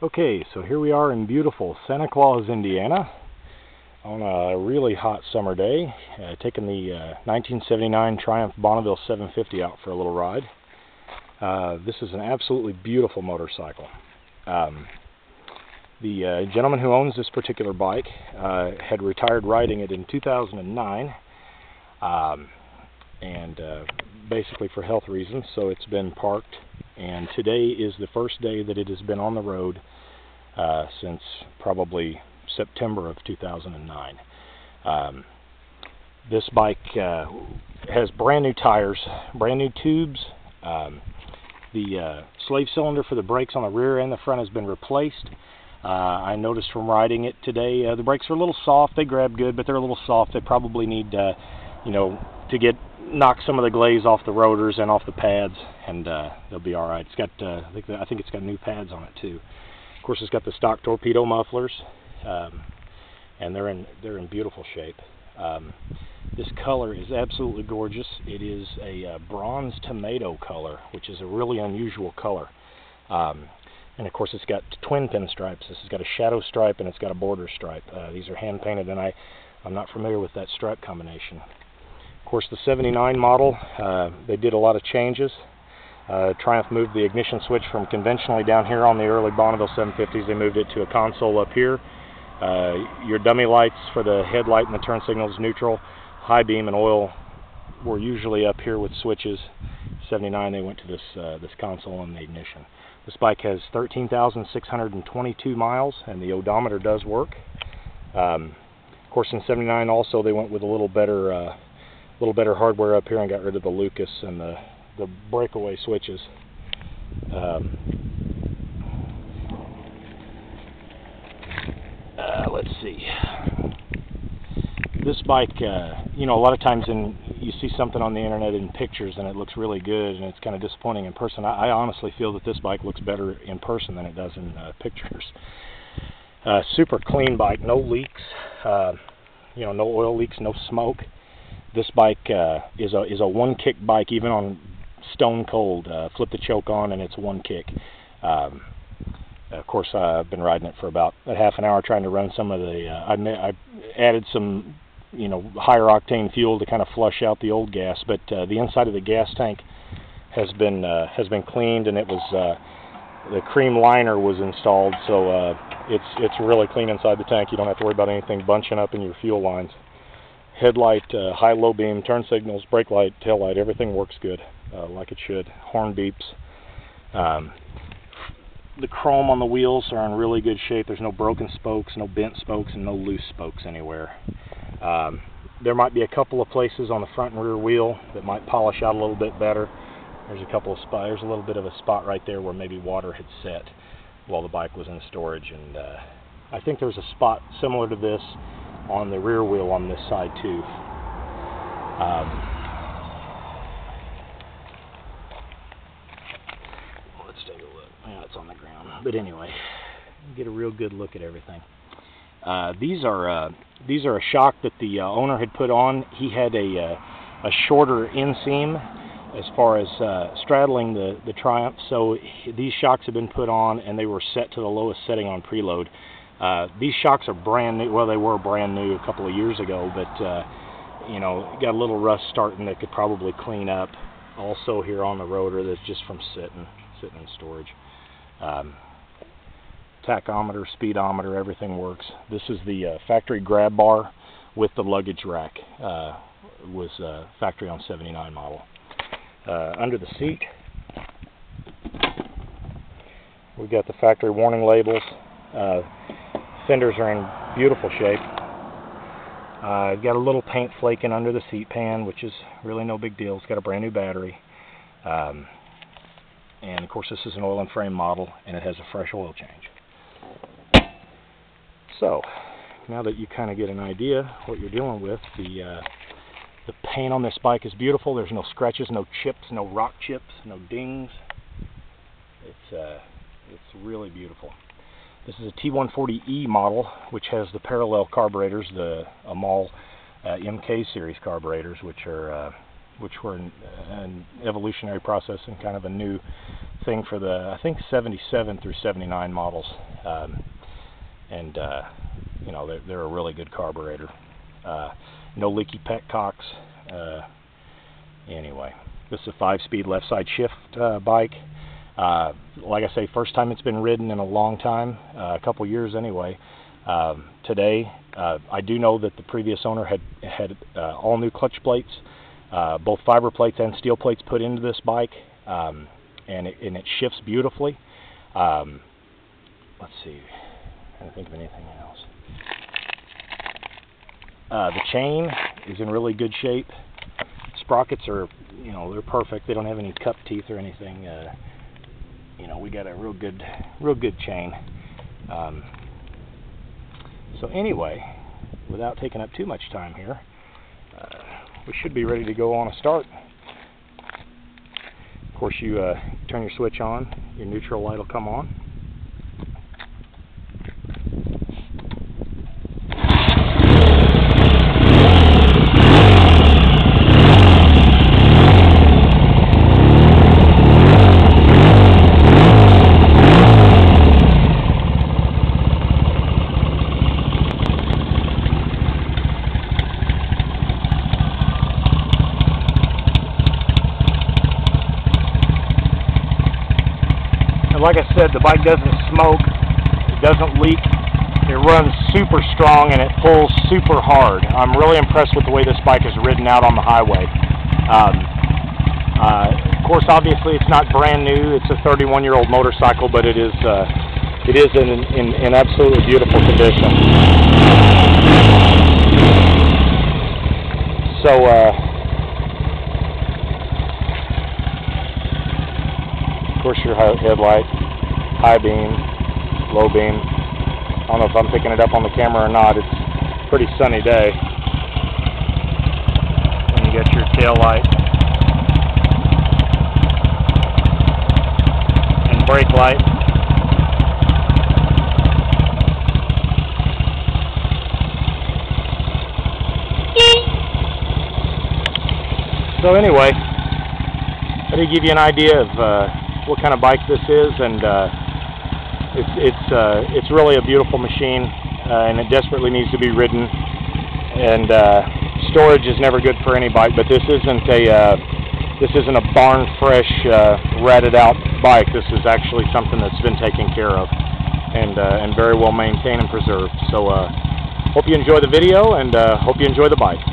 Okay, so here we are in beautiful Santa Claus, Indiana, on a really hot summer day, taking the 1979 Triumph Bonneville 750 out for a little ride. This is an absolutely beautiful motorcycle. The gentleman who owns this particular bike had retired riding it in 2009, and basically for health reasons, so it's been parked. And today is the first day that it has been on the road since probably September of 2009. This bike has brand new tires, brand new tubes. The slave cylinder for the brakes on the rear and the front has been replaced. I noticed from riding it today, the brakes are a little soft. They grab good, but they're a little soft. They probably need, to knock some of the glaze off the rotors and off the pads, and they'll be all right. It's got, I think it's got new pads on it too. Of course, it's got the stock torpedo mufflers, and they're in beautiful shape. This color is absolutely gorgeous. It is a bronze tomato color, which is a really unusual color. And of course, it's got twin pinstripes. This has got a shadow stripe and it's got a border stripe. These are hand painted, and I'm not familiar with that stripe combination. Of course, the 79 model, they did a lot of changes. Triumph moved the ignition switch from conventionally down here on the early Bonneville 750s. They moved it to a console up here. Your dummy lights for the headlight and the turn signals, neutral, high beam, and oil were usually up here with switches. 79, they went to this console and the ignition. This bike has 13,622 miles, and the odometer does work. Of course, in 79 also they went with a little better hardware up here and got rid of the Lucas and the breakaway switches. Let's see. This bike, a lot of times you see something on the internet in pictures and it looks really good, and it's kind of disappointing in person. I honestly feel that this bike looks better in person than it does in pictures. Super clean bike, no leaks, no oil leaks, no smoke. This bike is a one-kick bike, even on stone cold. Flip the choke on and it's one kick. Of course, I've been riding it for about a half an hour, trying to run some of the. I added some, higher octane fuel to kind of flush out the old gas, but the inside of the gas tank has been cleaned, and it was the cream liner was installed, so it's really clean inside the tank. You don't have to worry about anything bunching up in your fuel lines. Headlight, high, low beam, turn signals, brake light, tail light, everything works good, like it should. Horn beeps. The chrome on the wheels are in really good shape. There's no broken spokes, no bent spokes, and no loose spokes anywhere. There might be a couple of places on the front and rear wheel that might polish out a little bit better. There's a couple of spots. There's a little bit of a spot right there where maybe water had set while the bike was in storage, and I think there's a spot similar to this on the rear wheel on this side too. Let's take a look. Yeah, it's on the ground. But anyway, get a real good look at everything. These are a shock that the owner had put on. He had a shorter inseam as far as straddling the Triumph, so these shocks have been put on and they were set to the lowest setting on preload. These shocks are brand new. Well, they were brand new a couple of years ago, but got a little rust starting that could probably clean up. Also here on the rotor, that's just from sitting in storage. Tachometer, speedometer, everything works. This is the factory grab bar with the luggage rack. Was factory on 79 model. Under the seat, we've got the factory warning labels. Fenders are in beautiful shape. I've got a little paint flaking under the seat pan, which is really no big deal. It's got a brand new battery. And of course, this is an oil and frame model, and it has a fresh oil change. So, now that you kind of get an idea what you're dealing with, the paint on this bike is beautiful. There's no scratches, no chips, no rock chips, no dings. It's really beautiful. This is a T-140E model, which has the parallel carburetors, the Amal MK series carburetors, which are which were an evolutionary process and kind of a new thing for the, I think, 77 through 79 models. You know, they're a really good carburetor. No leaky petcocks. Anyway, this is a 5-speed left side shift bike. Like I say, first time it's been ridden in a long time, a couple years anyway. Today, I do know that the previous owner had all new clutch plates, both fiber plates and steel plates put into this bike, and it shifts beautifully. Let's see, I can't think of anything else. The chain is in really good shape. Sprockets are, you know, they're perfect. They don't have any cup teeth or anything. You know, we got a real good chain. So anyway, without taking up too much time here, we should be ready to go on a start. Of course, you turn your switch on, your neutral light will come on. Like I said, the bike doesn't smoke, it doesn't leak, it runs super strong, and it pulls super hard. I'm really impressed with the way this bike is ridden out on the highway. Of course, obviously it's not brand new, it's a 31-year-old motorcycle, but it is in absolutely beautiful condition. So, of course, your headlight, high beam, low beam. I don't know if I'm picking it up on the camera or not. It's a pretty sunny day. And you got your tail light and brake light. So anyway, I did give you an idea of what kind of bike this is, and it's really a beautiful machine, and it desperately needs to be ridden. And storage is never good for any bike, but this isn't a barn fresh, ratted out bike. This is actually something that's been taken care of and very well maintained and preserved. So hope you enjoy the video, and hope you enjoy the bike.